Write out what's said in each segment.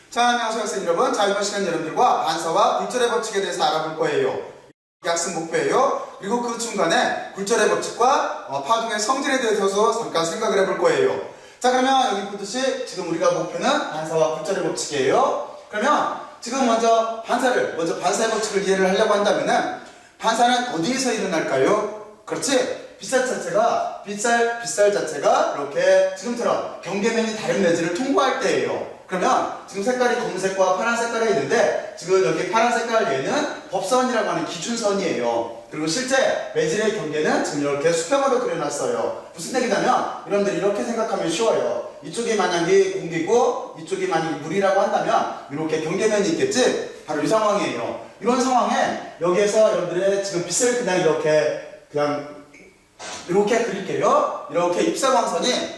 자, 안녕하세요 학생 여러분. 자, 이번 시간 여러분들과 반사와 굴절의 법칙에 대해서 알아볼 거예요. 학습 목표예요. 그리고 그 중간에 굴절의 법칙과 파동의 성질에 대해서 잠깐 생각을 해볼 거예요. 자, 그러면 여기 보듯이 지금 우리가 목표는 반사와 굴절의 법칙이에요. 그러면 지금 먼저 반사의 법칙을 이해를 하려고 한다면은 반사는 어디에서 일어날까요? 그렇지? 빗살 자체가 이렇게 지금처럼 경계면이 다른 매질을 통과할 때예요. 그러면 지금 색깔이 검은색과 파란 색깔이 있는데 지금 여기 파란 색깔 얘는 법선이라고 하는 기준선이에요. 그리고 실제 매질의 경계는 지금 이렇게 수평으로 그려놨어요. 무슨 얘기냐면 여러분들이 이렇게 생각하면 쉬워요. 이쪽이 만약에 공기고 이쪽이 만약에 물이라고 한다면 이렇게 경계면이 있겠지? 바로 이 상황이에요. 이런 상황에 여기에서 여러분들의 지금 빛을 그냥 이렇게 그릴게요. 이렇게 입사광선이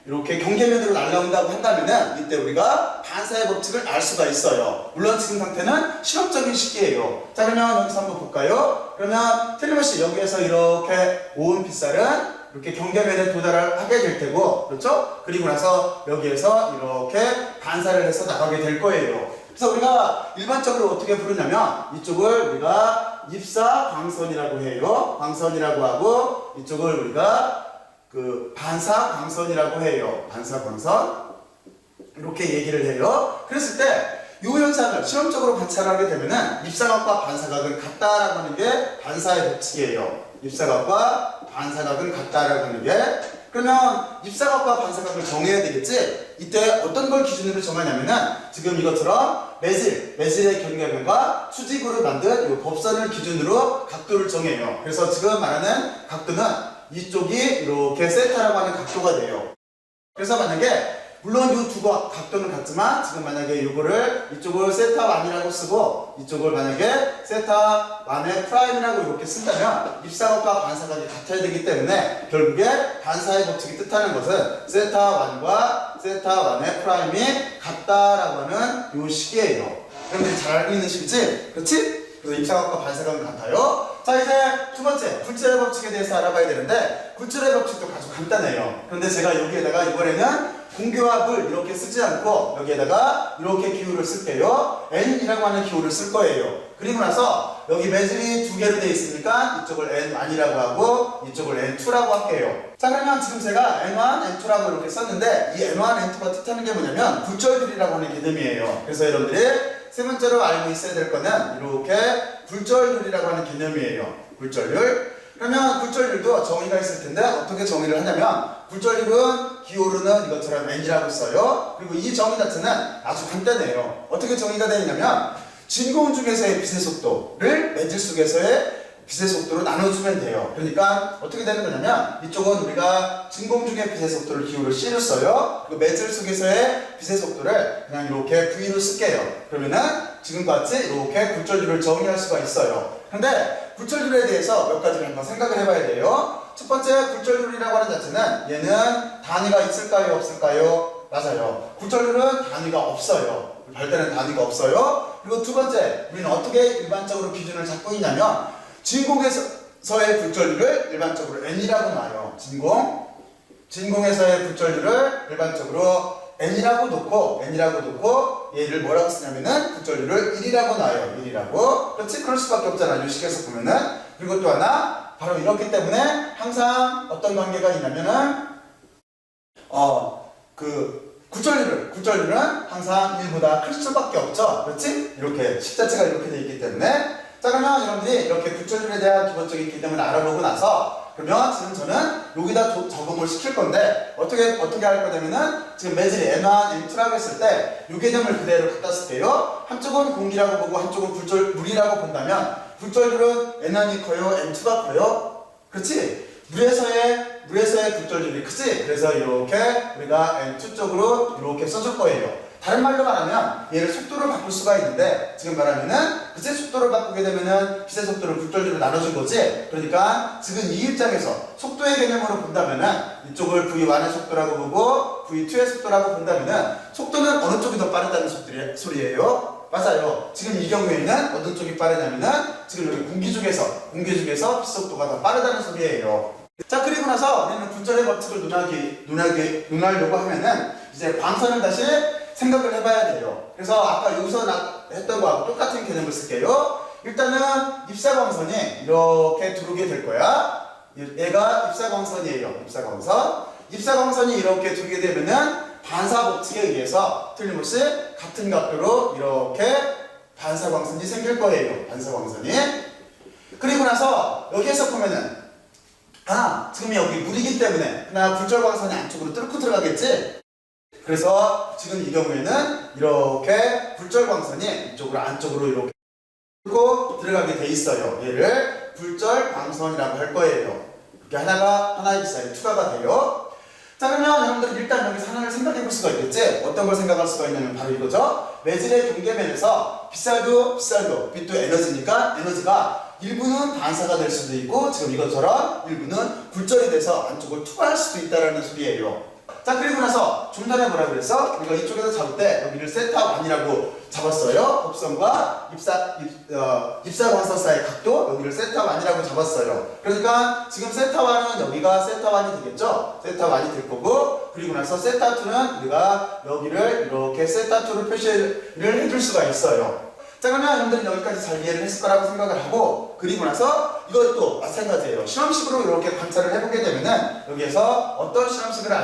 이렇게 경계면으로 날라온다고 한다면은 이때 우리가 반사의 법칙을 알 수가 있어요. 물론 지금 상태는 실험적인 시기예요. 자, 그러면 여기서 한번 볼까요? 그러면 틀림없이 여기에서 이렇게 온 빗살은 이렇게 경계면에 도달하게 될 테고, 그렇죠? 그리고 나서 여기에서 이렇게 반사를 해서 나가게 될 거예요. 그래서 우리가 일반적으로 어떻게 부르냐면 이쪽을 우리가 입사광선이라고 해요. 광선이라고 하고 이쪽을 우리가 반사광선이라고 해요. 반사광선. 이렇게 얘기를 해요. 그랬을 때 이 현상을 실험적으로 관찰하게 되면은 입사각과 반사각은 같다라고 하는 게 반사의 법칙이에요. 입사각과 반사각은 같다라고 하는 게. 그러면 입사각과 반사각을 정해야 되겠지? 이때 어떤 걸 기준으로 정하냐면은 지금 이것처럼 매질의 경계면과 수직으로 만든 이 법선을 기준으로 각도를 정해요. 그래서 지금 말하는 각도는 이쪽이 이렇게 세타라고 하는 각도가 돼요. 그래서 만약에 물론 이 두 각도는 같지만 지금 만약에 이쪽을 세타 1이라고 쓰고 이쪽을 만약에 세타 1의 프라임이라고 이렇게 쓴다면 입사각과 반사각이 같아야 되기 때문에 결국에 반사의 법칙이 뜻하는 것은 세타 1과 세타 1의 프라임이 같다라고 하는 이 식이에요. 여러분들이 잘 알고 있는 식이지? 그렇지? 그래서 입사각과 반사각은 같아요. 자, 이제 두 번째 굴절의 법칙에 대해서 알아봐야 되는데 굴절의 법칙도 아주 간단해요. 그런데 제가 여기에다가 이번에는 공기와 물 이렇게 쓰지 않고 여기에다가 이렇게 기호를 쓸게요. N이라고 하는 기호를 쓸 거예요. 그리고 나서 여기 매질이 두 개로 되어 있으니까 이쪽을 N1이라고 하고 이쪽을 N2라고 할게요. 자, 그러면 지금 제가 N1, N2라고 이렇게 썼는데 이 N1, N2가 뜻하는 게 뭐냐면 굴절률이라고 하는 개념이에요. 그래서 여러분들이 세 번째로 알고 있어야 될 거는 이렇게 굴절률이라고 하는 개념이에요. 굴절률. 그러면 굴절률도 정의가 있을 텐데 어떻게 정의를 하냐면 굴절률은 기호로는 이것처럼 N이라고 써요. 그리고 이 정의 자체는 아주 간단해요. 어떻게 정의가 되냐면 진공 중에서의 빛의 속도를 매질 속에서의 빛의 속도로 나눠주면 돼요. 그러니까 어떻게 되는 거냐면 이쪽은 우리가 진공 중의 빛의 속도를 기호를 C로 써요. 그리고 매질 속에서의 빛의 속도를 그냥 이렇게 V로 쓸게요. 그러면은 지금과 같이 이렇게 굴절률을 정의할 수가 있어요. 근데 굴절률에 대해서 몇 가지를 한번 생각을 해봐야 돼요. 첫 번째 굴절률이라고 하는 자체는 얘는 단위가 있을까요? 없을까요? 맞아요. 굴절률은 단위가 없어요. 발달은 단위가 없어요. 그리고 두 번째, 우리는 어떻게 일반적으로 기준을 잡고 있냐면 진공에서의 굴절률을 일반적으로 N이라고 놔요. 진공에서의 굴절률을 일반적으로 N이라고 놓고 얘를 뭐라고 쓰냐면은 굴절률을 1이라고 놔요. 1이라고. 그렇지? 그럴 수밖에 없잖아. 이 식에서 보면은. 그리고 또 하나 바로 이렇기 때문에 항상 어떤 관계가 있냐면은 굴절률은 항상 1보다 클 수밖에 없죠. 그렇지? 이렇게 식 자체가 이렇게 되어 있기 때문에. 자, 그러면 여러분들이 이렇게 굴절률에 대한 기본적인 개념을 알아보고 나서 그러면 지금 저는 여기다 적용을 시킬 건데 어떻게 할 거냐면은 지금 매질이 N1, N2라고 했을 때 이 개념을 그대로 갖다 쓸게요. 한쪽은 공기라고 보고 한쪽은 물이라고 본다면 굴절률은 N1이 커요? N2가 커요? 그렇지? 물에서의 굴절률이 크지? 그래서 이렇게 우리가 N2 쪽으로 이렇게 써줄 거예요. 다른 말로 말하면 얘를 속도를 바꿀 수가 있는데 지금 말하면은 빛의 속도를 바꾸게 되면은 빛의 속도를 굴절률로 나눠준 거지. 그러니까 지금 이 입장에서 속도의 개념으로 본다면은 이쪽을 V1의 속도라고 보고 V2의 속도라고 본다면은 속도는 어느 쪽이 더 빠르다는 소리예요? 맞아요. 지금 이 경우에는 어떤 쪽이 빠르냐면은 지금 여기 공기 중에서 빛 속도가 더 빠르다는 소리예요. 자, 그리고 나서 우리는 굴절의 법칙을 논하려고 하면은 이제 광선을 다시 생각을 해봐야 돼요. 그래서 아까 여기서 했던 거하고 똑같은 개념을 쓸게요. 일단은 입사광선이 이렇게 들어오게 될 거야. 얘가 입사광선이에요. 입사광선. 입사광선이 이렇게 들어오게 되면은 반사 법칙에 의해서 틀림없이 같은 각도로 이렇게 반사광선이 생길 거예요. 반사광선이. 그리고 나서 여기에서 보면은 지금 여기 물이기 때문에 그냥 굴절광선이 안쪽으로 뚫고 들어가겠지? 그래서 지금 이 경우에는 이렇게 굴절광선이 이쪽으로 안쪽으로 이렇게 뚫고 들어가게 돼 있어요. 얘를 굴절광선이라고 할 거예요. 이렇게 하나의 비사에 추가가 돼요. 자, 그러면 여러분들 일단 여기서 하나를 생각해 볼 수가 있겠지? 어떤 걸 생각할 수가 있냐면 바로 이거죠. 매질의 경계면에서 빗살도 빛도 에너지니까 에너지가 일부는 반사가 될 수도 있고 지금 이것처럼 일부는 굴절이 돼서 안쪽을 투과할 수도 있다는 소리예요. 자, 그리고 나서 좀 전에 뭐라 그랬어? 우리가 이쪽에서 잡을 때 여기를 세타1이라고 잡았어요. 곡선과 입사광선 사이의 각도 여기를 세타1이라고 잡았어요. 그러니까 지금 세타1은 여기가 세타1이 되겠죠? 세타1이 될 거고 그리고 나서 세타2는 우리가 여기를 이렇게 세타2로 표시를 해줄 수가 있어요. 자, 그러면 여러분들이 여기까지 잘 이해를 했을 거라고 생각을 하고 그리고 나서 이것도 마찬가지예요. 실험식으로 이렇게 관찰을 해보게 되면은 여기에서 어떤 실험식을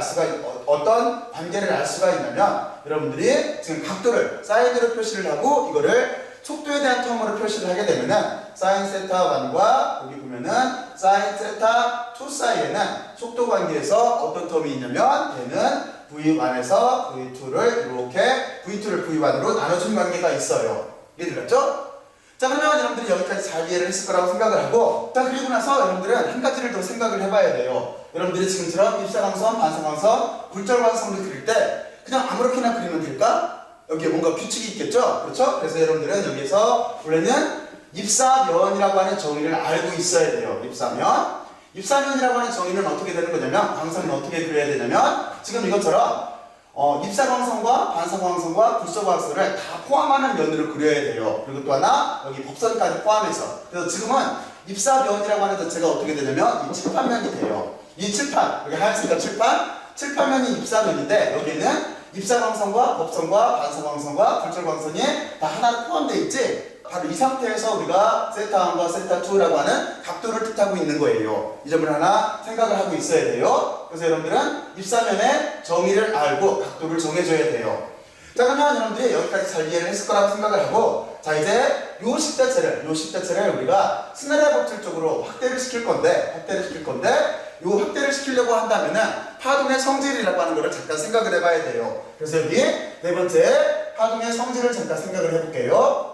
어떤 관계를 알 수가 있냐면 여러분들이 지금 각도를 사인으로 표시를 하고 이거를 속도에 대한 텀으로 표시를 하게 되면은 사인 세타1과 여기 보면은 사인 세타2 사이에는 속도 관계에서 어떤 텀이 있냐면 얘는 V1에서 V2를 이렇게 V2를 V1으로 나눠준 관계가 있어요. 이해되셨죠? 자, 그러면 여러분들이 여기까지 잘 이해를 했을 거라고 생각을 하고 자, 그리고 나서 여러분들은 한 가지를 더 생각을 해봐야 돼요. 여러분들이 지금처럼 입사광선, 반사광선, 굴절광선을 그릴 때 그냥 아무렇게나 그리면 될까? 여기에 뭔가 규칙이 있겠죠? 그렇죠? 그래서 여러분들은 여기에서 원래는 입사면이라고 하는 정의를 알고 있어야 돼요. 입사면이라고 하는 정의는 어떻게 되는 거냐면 광선은 어떻게 그려야 되냐면 지금 이것처럼 입사광선과 반사광선과 굴절광선을 다 포함하는 면으로 그려야 돼요. 그리고 또 하나 여기 법선까지 포함해서 그래서 지금은 입사면이라고 하는 자체가 어떻게 되냐면 이 칠판면이 돼요. 이 칠판 여기 하얀색깔 칠판면이 입사면인데 여기에는 입사광선과 법선과 반사광선과 굴절광선이 다 하나로 포함되어 있지. 바로 이 상태에서 우리가 세타1과 세타2라고 하는 각도를 뜻하고 있는 거예요. 이 점을 하나 생각을 하고 있어야 돼요. 그래서 여러분들은 입사면의 정의를 알고 각도를 정해줘야 돼요. 자, 그러면 여러분들이 여기까지 잘 이해를 했을 거라고 생각을 하고 자, 이제 요 식자체를 우리가 스네라 법칙 쪽으로 확대를 시킬 건데 요 확대를 시키려고 한다면은 파동의 성질이라고 하는 거를 잠깐 생각을 해봐야 돼요. 그래서 여기 네 번째 파동의 성질을 잠깐 생각을 해볼게요.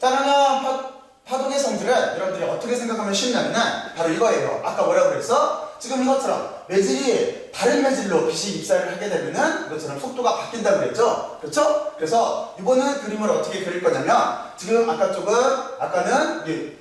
자, 그러면 파동의 성질은 여러분들이 어떻게 생각하면 쉽냐면 바로 이거예요. 아까 뭐라고 그랬어? 지금 이것처럼 매질이 다른 매질로 빛이 입사를 하게 되면은 이것처럼 속도가 바뀐다고 그랬죠? 그렇죠? 그래서 이번은 그림을 어떻게 그릴 거냐면 지금 아까는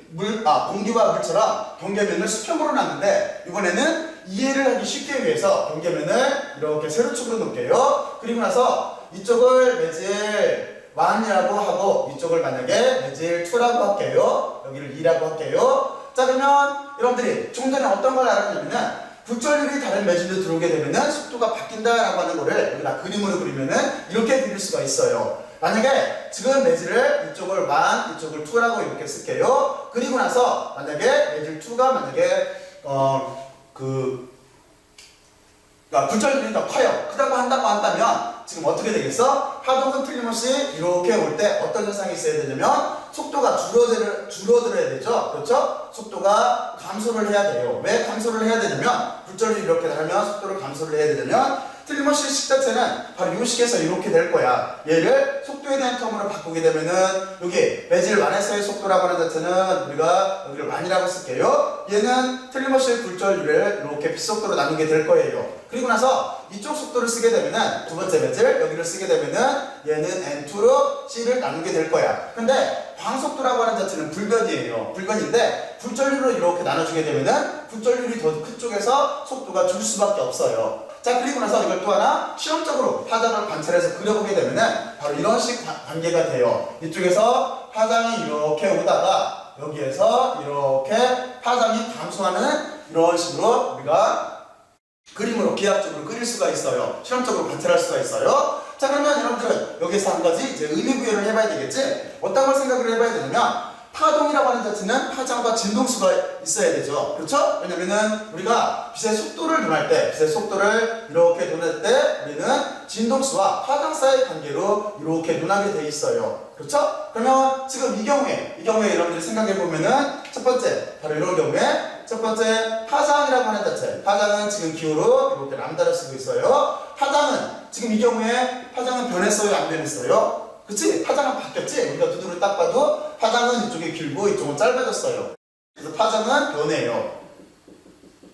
공기와 물처럼 경계면을 수평으로 놨는데 이번에는 이해를 하기 쉽게 위해서 경계면을 이렇게 세로축으로 놓을게요. 그리고 나서 이쪽을 매질 1이라고 하고 이쪽을 만약에 매질 2라고 할게요. 여기를 2라고 할게요. 자, 그러면 여러분들이 좀 전에 어떤 걸 알았냐면은 굴절률이 다른 매질로 들어오게 되면은 속도가 바뀐다라고 하는 거를 여기다 그림으로 그리면은 이렇게 그릴 수가 있어요. 만약에 지금 매질을 이쪽을 1, 이쪽을 2라고 이렇게 쓸게요. 그리고 나서 만약에 매질 2가 만약에 굴절률이 더 커요. 크다고 한다면 지금 어떻게 되겠어? 파동은 틀림없이 이렇게 올 때 어떤 현상이 있어야 되냐면 속도가 줄어들어야 되죠. 그렇죠? 속도가 감소를 해야 돼요. 왜 감소를 해야 되냐면 굴절이 이렇게 나면 속도를 감소를 해야 되냐면 틀림없이 식자체는 바로 이 식에서 이렇게 될 거야. 얘를 속도에 대한 텀으로 바꾸게 되면은 여기 매질 1에서의 속도라고 하는 자체는 우리가 여기를 1이라고 쓸게요. 얘는 틀림없이 굴절률을 이렇게 빛속도로 나누게 될 거예요. 그리고 나서 이쪽 속도를 쓰게 되면은 두 번째 매질 여기를 쓰게 되면은 얘는 N2로 C를 나누게 될 거야. 근데 광속도라고 하는 자체는 불변이에요. 불변인데 굴절률로 이렇게 나눠주게 되면은 굴절률이 더 큰 쪽에서 속도가 줄 수밖에 없어요. 자, 그리고 나서 이걸 또 하나 실험적으로 파장을 관찰해서 그려보게 되면은 바로 이런 식 관계가 돼요. 이쪽에서 파장이 이렇게 오다가 여기에서 이렇게 파장이 감소하는 이런 식으로 우리가 그림으로 기하학적으로 그릴 수가 있어요. 실험적으로 관찰할 수가 있어요. 자, 그러면 여러분들은 여기서 한 가지 이제 의미 부여를 해봐야 되겠지? 어떤 걸 생각을 해봐야 되냐면 파동이라고 하는 자체는 파장과 진동수가 있어야 되죠. 그렇죠? 왜냐면은 우리가 빛의 속도를 논할 때, 빛의 속도를 이렇게 논할 때 우리는 진동수와 파장 사이의 관계로 이렇게 논하게 돼 있어요. 그렇죠? 그러면 지금 이 경우에 여러분들이 생각해 보면은 첫 번째, 바로 이런 경우에 첫 번째 파장이라고 하는 자체. 파장은 지금 기호로 이렇게 람다를 쓰고 있어요. 파장은 지금 이 경우에 파장은 변했어요, 안 변했어요? 그치? 파장은 바뀌었지? 우리가 두드러 딱 봐도 파장은 이쪽이 길고 이쪽은 짧아졌어요. 그래서 파장은 변해요.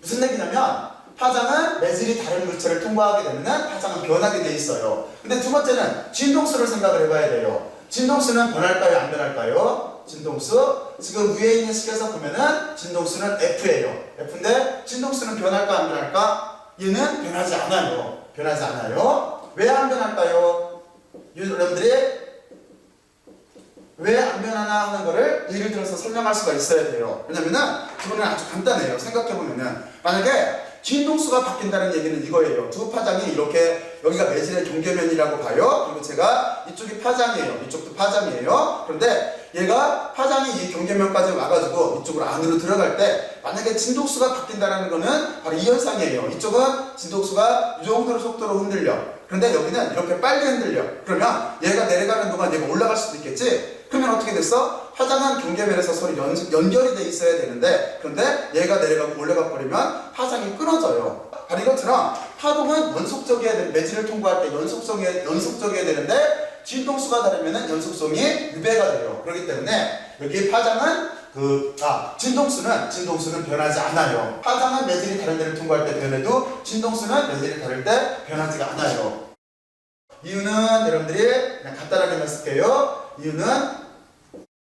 무슨 얘기냐면 파장은 매질이 다른 물체를 통과하게 되면 파장은 변하게 돼 있어요. 근데 두 번째는 진동수를 생각을 해봐야 돼요. 진동수는 변할까요? 안 변할까요? 진동수 지금 위에 있는 식에서 보면은 진동수는 F예요. F인데 진동수는 변할까 안 변할까? 얘는 변하지 않아요. 변하지 않아요. 왜 안 변할까요? 여러분들이 왜 안 변하나 하는 거를 예를 들어서 설명할 수가 있어야 돼요. 왜냐면은 그거는 아주 간단해요. 생각해보면은 만약에 진동수가 바뀐다는 얘기는 이거예요. 두 파장이 이렇게 여기가 매질의 경계면이라고 봐요. 그리고 제가 이쪽이 파장이에요. 이쪽도 파장이에요. 그런데 얘가 파장이 이 경계면까지 와가지고 이쪽으로 안으로 들어갈 때 만약에 진동수가 바뀐다는 거는 바로 이 현상이에요. 이쪽은 진동수가 이 정도로 속도로 흔들려. 그런데 여기는 이렇게 빨리 흔들려. 그러면 얘가 내려가는 동안 얘가 올라갈 수도 있겠지? 그러면 어떻게 됐어? 파장은 경계면에서 서로 연결이 돼 있어야 되는데 그런데 얘가 내려가고 올라가 버리면 파장이 끊어져요. 바로 이것처럼 파동은 연속적이어야 되는 매질을 통과할 때 연속적이어야 되는데 진동수가 다르면 연속성이 유배가 돼요. 그렇기 때문에 여기 파장은 진동수는 변하지 않아요. 파장은 매질이 다른 데를 통과할 때 변해도 진동수는 매질이 다를 때 변하지가 않아요. 이유는 여러분들이 그냥 간단하게만 쓸게요. 이유는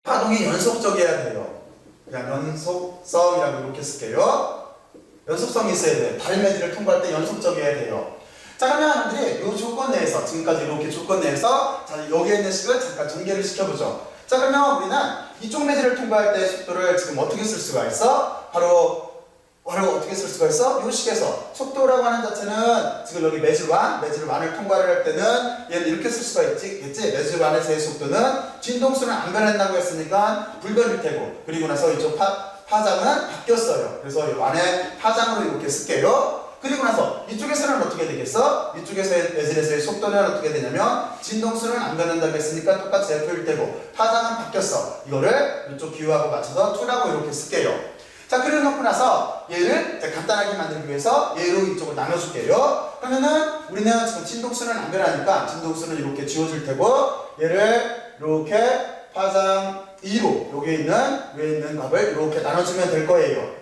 파동이 연속적이어야 돼요. 그냥 연속성이라고 이렇게 쓸게요. 연속성이 있어야 돼요. 다른 매질을 통과할 때 연속적이어야 돼요. 자, 그러면 여러분들이 이 조건 내에서 지금까지 이렇게 조건 내에서 자, 여기에 있는 식을 잠깐 전개를 시켜보죠. 자, 그러면 우리는 이쪽 매질을 통과할 때 속도를 지금 어떻게 쓸 수가 있어? 바로 어떻게 쓸 수가 있어? 이 식에서 속도라고 하는 자체는 지금 여기 매질1을 통과를 할 때는 얘는 이렇게 쓸 수가 있겠지? 매질1에서의 속도는 진동수는 안 변했다고 했으니까 불변일 테고 그리고 나서 이쪽 파장은 바뀌었어요. 그래서 이 안에 파장으로 이렇게 쓸게요. 그리고 나서 이쪽에서는 어떻게 되겠어? 이쪽에서의 매질에서의 속도는 어떻게 되냐면 진동수는 안 변한다고 했으니까 똑같이 F일 테고 파장은 바뀌었어. 이거를 이쪽 기호하고 맞춰서 2라고 이렇게 쓸게요. 자, 그래 놓고 나서 얘를 간단하게 만들기 위해서 얘로 이쪽을 나눠줄게요. 그러면은 우리는 지금 진동수는 안 변하니까 진동수는 이렇게 지워질 테고 얘를 이렇게 파장 2로 여기에 있는 위에 있는 값을 이렇게 나눠주면 될 거예요.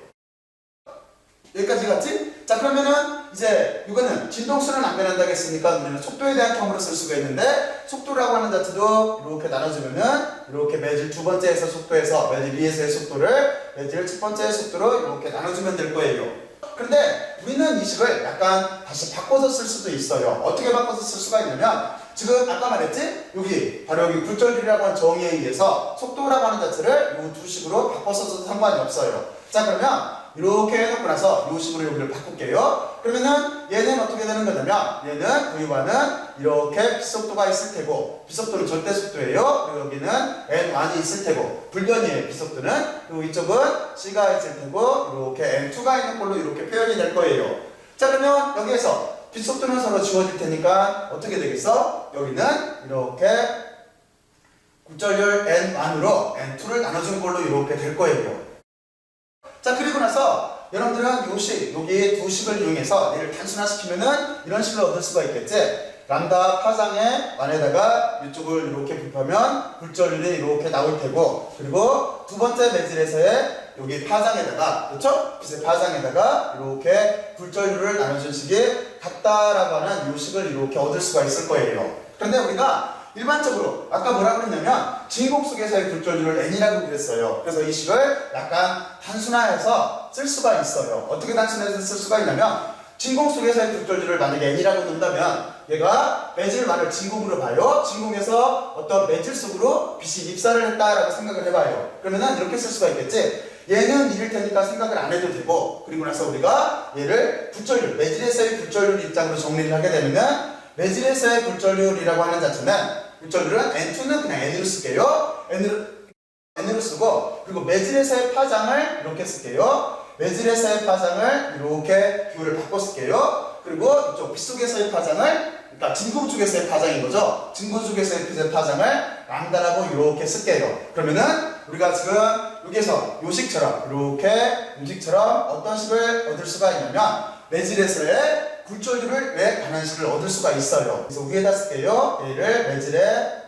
여기까지 갔지? 자, 그러면은 이제 이거는 진동수는 안 변한다고 했으니까 우리는 속도에 대한 경우로 쓸 수가 있는데 속도라고 하는 자체도 이렇게 나눠주면은 이렇게 매질 두 번째에서 속도에서 매질 2에서의 속도를 매질 첫 번째의 속도로 이렇게 나눠주면 될 거예요. 그런데 우리는 이 식을 약간 다시 바꿔서 쓸 수도 있어요. 어떻게 바꿔서 쓸 수가 있냐면 지금 아까 말했지? 바로 여기 굴절비라고 하는 정의에 의해서 속도라고 하는 자체를 이 두 식으로 바꿔서 써도 상관이 없어요. 자, 그러면 이렇게 해놓고 나서 이 식으로 여기를 바꿀게요. 그러면은 얘는 어떻게 되는 거냐면 얘는 V1은 이렇게 비속도가 있을 테고 비속도는 절대 속도예요. 그리고 여기는 N1이 있을 테고 불변이에요. 비속도는. 그리고 이쪽은 C가 있을 테고 이렇게 N2가 있는 걸로 이렇게 표현이 될 거예요. 자, 그러면 여기에서 비속도는 서로 지워질 테니까 어떻게 되겠어? 여기는 이렇게 굴절률 N1으로 N2를 나눠준 걸로 이렇게 될 거예요. 자, 그리고 나서 여러분들은 여기 두 식을 이용해서 얘를 단순화시키면은 이런 식을 얻을 수가 있겠지? 람다 파장의 안에다가 이쪽을 이렇게 곱하면 굴절률이 이렇게 나올 테고 그리고 두 번째 매질에서의 여기 파장에다가 그렇죠? 빛의 파장에다가 이렇게 굴절률을 나눠준 식이 같다라고 하는 이 식을 이렇게 얻을 수가 있을 거예요. 그런데 우리가 일반적으로 아까 뭐라 그랬냐면 진공 속에서의 굴절률을 n이라고 그랬어요. 그래서 이 식을 약간 단순화해서 쓸 수가 있어요. 어떻게 단순해서 쓸 수가 있냐면 진공 속에서의 굴절률을 만약에 n이라고 놓는다면 얘가 매질만을 진공으로 봐요. 진공에서 어떤 매질 속으로 빛이 입사를 했다라고 생각을 해봐요. 그러면은 이렇게 쓸 수가 있겠지. 얘는 1일 테니까 생각을 안 해도 되고, 그리고 나서 우리가 얘를 굴절률, 매질에서의 굴절률 입장으로 정리를 하게 되면은 매질에서의 굴절률이라고 하는 자체는 굴절률은 N2는 그냥 N으로 쓸게요. N으로 쓰고, 그리고 매질에서의 파장을 이렇게 쓸게요. 매질에서의 파장을 이렇게 비율을 바꿔 쓸게요. 그리고 이쪽 빗속에서의 파장을, 그러니까 진공 쪽에서의 파장인 거죠. 진공 쪽에서의 파장을 람다라고 이렇게 쓸게요. 그러면은 우리가 지금 여기에서 요식처럼 이렇게 음식처럼 어떤 식을 얻을 수가 있냐면 매질에서의 굴절률을 반환식을 얻을 수가 있어요. 그래서 위에다 쓸게요. 얘를 매질의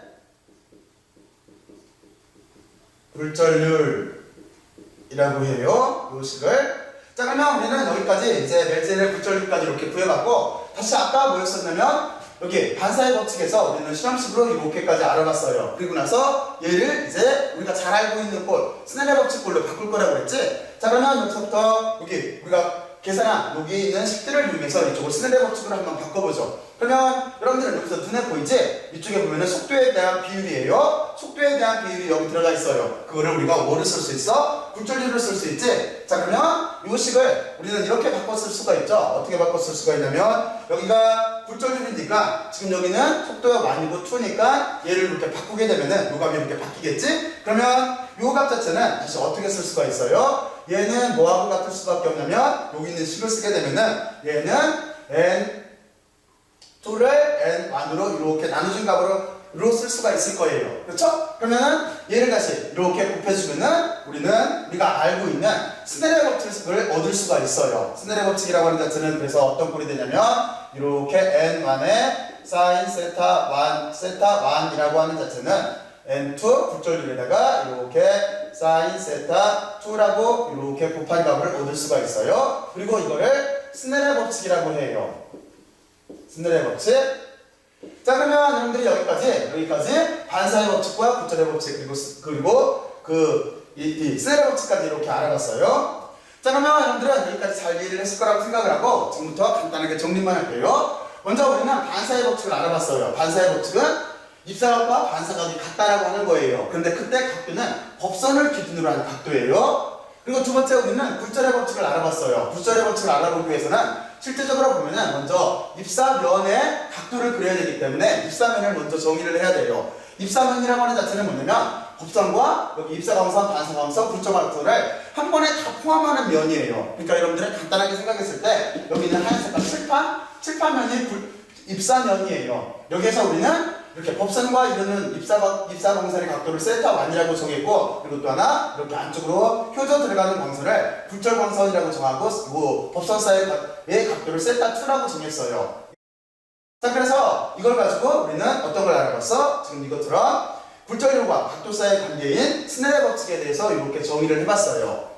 굴절률이라고 해요. 요식을. 자, 그러면 우리는 여기까지 이제 매질의 굴절률까지 이렇게 구해봤고, 다시 아까 뭐였었냐면 여기 반사의 법칙에서 우리는 실험식으로 이렇게까지 알아봤어요. 그리고 나서 얘를 이제 우리가 잘 알고 있는 꼴, 스넬의 법칙꼴로 바꿀 거라고 했지? 자, 그러면 여기서부터 여기 우리가 계산한 여기 있는 식들을 이용해서 이쪽을 스넬의 법칙으로 한번 바꿔보죠. 그러면 여러분들은 여기서 눈에 보이지? 이쪽에 보면은 속도에 대한 비율이에요. 속도에 대한 비율이 여기 들어가 있어요. 그거를 우리가 뭐를 쓸 수 있어? 굴절률을 쓸 수 있지? 자, 그러면 이 식을 우리는 이렇게 바꿔 쓸 수가 있죠. 어떻게 바꿔 쓸 수가 있냐면 여기가 굴절률이니까 지금 여기는 속도가 1이고 2니까 얘를 이렇게 바꾸게 되면은 요 값이 이렇게 바뀌겠지? 그러면 요 값 자체는 다시 어떻게 쓸 수가 있어요? 얘는 뭐하고 같을 수밖에 없냐면 여기 있는 식을 쓰게 되면은 얘는 N2를 N1으로 이렇게 나눠준 값으로 쓸 수가 있을 거예요. 그렇죠? 그러면은 얘를 다시 이렇게 곱해주면은 우리가 알고 있는 스넬의 법칙을 얻을 수가 있어요. 스넬의 법칙이라고 하는 자체는 그래서 어떤 꼴이 되냐면 이렇게 N1의 sin 세타 1, 세타 1이라고 하는 자체는 N2 굴절률에다가 이렇게 sin 세타 2라고 이렇게 곱한 값을 얻을 수가 있어요. 그리고 이거를 스넬의 법칙이라고 해요. 스넬의 법칙. 자, 그러면 여러분들이 여기까지 반사의 법칙과 굴절의 법칙 그리고 이 스넬의 법칙까지 이렇게 알아봤어요. 자, 그러면 여러분들은 여기까지 잘 이해를 했을 거라고 생각을 하고 지금부터 간단하게 정리만 할게요. 먼저 우리는 반사의 법칙을 알아봤어요. 반사의 법칙은 입사각과 반사각이 같다라고 하는 거예요. 그런데 그때 각도는 법선을 기준으로 하는 각도예요. 그리고 두 번째 우리는 굴절의 법칙을 알아봤어요. 굴절의 법칙을 알아보기 위해서는 실제적으로 보면은 먼저 입사면의 각도를 그려야 되기 때문에 입사면을 먼저 정의를 해야 돼요. 입사면이라고 하는 자체는 뭐냐면 법선과 여기 입사광선, 반사광선, 굴절각도를 한 번에 다 포함하는 면이에요. 그러니까 여러분들은 간단하게 생각했을 때 여기 있는 하얀 색깔 칠판면이 입사면이에요. 여기에서 우리는 이렇게 법선과 이루는 입사광선의 각도를 세타 1이라고 정했고, 그리고 또 하나 이렇게 안쪽으로 휘어져 들어가는 광선을 굴절광선이라고 정하고 이 법선 사이의 각도를 세타 2라고 정했어요. 자, 그래서 이걸 가지고 우리는 어떤 걸 알아봤어? 지금 이것처럼 굴절률과 각도 사이의 관계인 스넬의 법칙에 대해서 이렇게 정의를 해봤어요.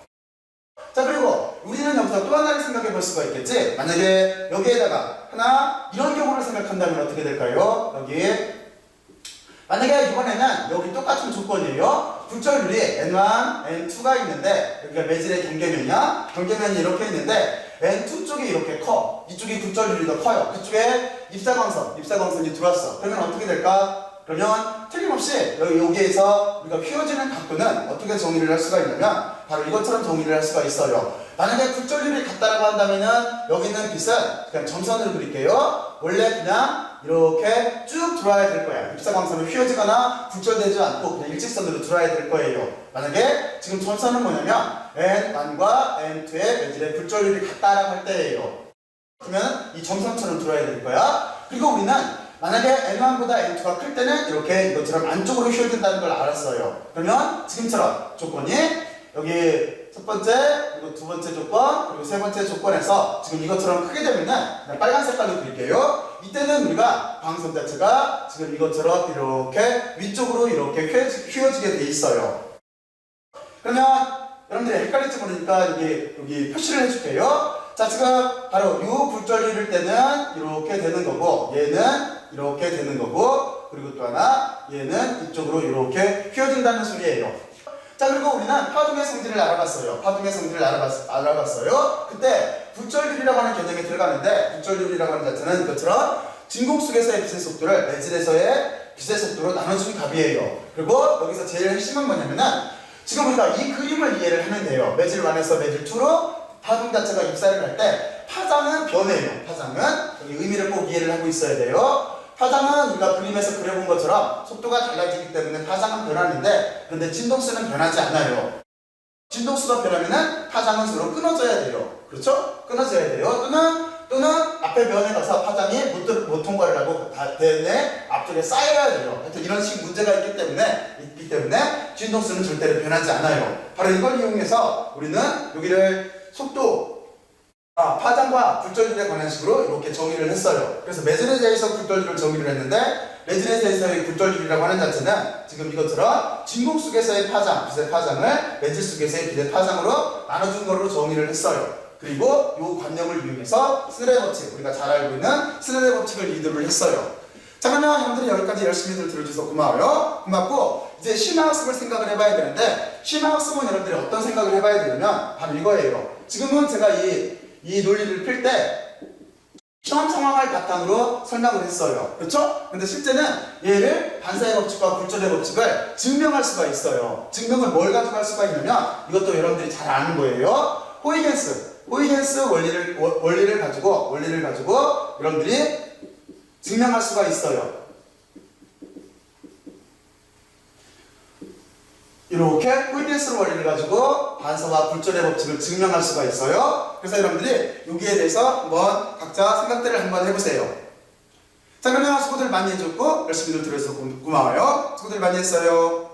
자, 그리고 우리는 여기서 또 하나를 생각해 볼 수가 있겠지? 만약에 여기에다가 하나 이런 경우를 생각한다면 어떻게 될까요? 여기 만약에 이번에는 여기 똑같은 조건이에요. 굴절률이 N1, N2가 있는데 여기가 매질의 경계면이야. 경계면이 이렇게 있는데 N2 쪽이 이렇게 커. 이쪽이 굴절률이 더 커요. 그쪽에 입사광선이 들어왔어. 그러면 어떻게 될까? 그러면 틀림없이 여기에서 우리가 휘어지는 각도는 어떻게 정의를 할 수가 있냐면 바로 이것처럼 정의를 할 수가 있어요. 만약에 굴절률이 같다라고 한다면은 여기 있는 빛은 그냥 점선으로 그릴게요. 원래 그냥 이렇게 쭉 들어와야 될 거야. 입사광선을 휘어지거나 굴절되지 않고 그냥 일직선으로 들어와야 될 거예요. 만약에 지금 점선은 뭐냐면 N1과 N2의 매질의 굴절률이 같다라고 할 때예요. 그러면 이 점선처럼 들어와야 될 거야. 그리고 우리는 만약에 N1보다 N2가 클 때는 이렇게 이것처럼 안쪽으로 휘어진다는 걸 알았어요. 그러면 지금처럼 조건이 여기 첫 번째, 그리고 두 번째 조건, 그리고 세 번째 조건에서 지금 이것처럼 크게 되면은 빨간 색깔로 그릴게요. 이때는 우리가 광선 자체가 지금 이것처럼 이렇게 위쪽으로 이렇게 휘어지게 돼 있어요. 그러면 여러분들이 헷갈릴지 모르니까 여기 표시를 해줄게요. 자, 지금 바로 이 굴절률일 때는 이렇게 되는 거고, 얘는 이렇게 되는 거고, 그리고 또 하나 얘는 이쪽으로 이렇게 휘어진다는 소리예요. 자, 그리고 우리는 파동의 성질을 알아봤어요. 그때 굴절률이라고 하는 개념이 들어가는데, 굴절률이라고 하는 자체는 이것처럼 진공 속에서의 빛의 속도를 매질에서의 빛의 속도로 나눠준 값이에요. 그리고 여기서 제일 핵심은 뭐냐면은 지금 우리가 이 그림을 이해를 하면 돼요. 매질 1에서 매질 2로 파동 자체가 입사를 할 때 파장은 변해요. 파장은 여기 의미를 꼭 이해를 하고 있어야 돼요. 파장은 우리가 그림에서 그려본 것처럼 속도가 달라지기 때문에 파장은 변하는데 그런데 진동수는 변하지 않아요. 진동수가 변하면은 파장은 서로 끊어져야 돼요. 그렇죠? 끊어져야 돼요. 또는 앞에 면에 가서 파장이 못 통과를 하고 대내 앞쪽에 쌓여야 돼요. 하여튼 이런 식 문제가 있기 때문에 진동수는 절대로 변하지 않아요. 바로 이걸 이용해서 우리는 여기를 파장과 굴절률에 관한 식으로 이렇게 정의를 했어요. 그래서 매질에 대해서 굴절률을 정의를 했는데 매질에 대해서의 굴절률이라고 하는 자체는 지금 이것처럼 진공 속에서의 파장, 빛의 파장을 매질 속에서의 빛의 파장으로 나눠준 거로 정의를 했어요. 그리고 이 관념을 이용해서 스네레 법칙, 우리가 잘 알고 있는 스네레 법칙을 이도를 했어요. 자, 그러면 여러분들이 여기까지 열심히들 들어주셔서 고마워요. 고맙고 이제 심화학습을 생각을 해봐야 되는데 심화학습은 여러분들이 어떤 생각을 해봐야 되냐면 바로 이거예요. 지금은 제가 이 논리를 필 때 시험 상황을 바탕으로 설명을 했어요. 그렇죠? 근데 실제는 얘를 반사의 법칙과 굴절의 법칙을 증명할 수가 있어요. 증명을 뭘 가지고 할 수가 있냐면 이것도 여러분들이 잘 아는 거예요. 호이겐스 원리를 가지고 여러분들이 증명할 수가 있어요. 이렇게 호이겐스 원리를 가지고 반사와 굴절의 법칙을 증명할 수가 있어요. 그래서 여러분들이 여기에 대해서 한번 각자 생각들을 한번 해보세요. 자, 그러면 수고들 많이 해줬고 열심히들 들어주셔서 고마워요. 수고들 많이 했어요.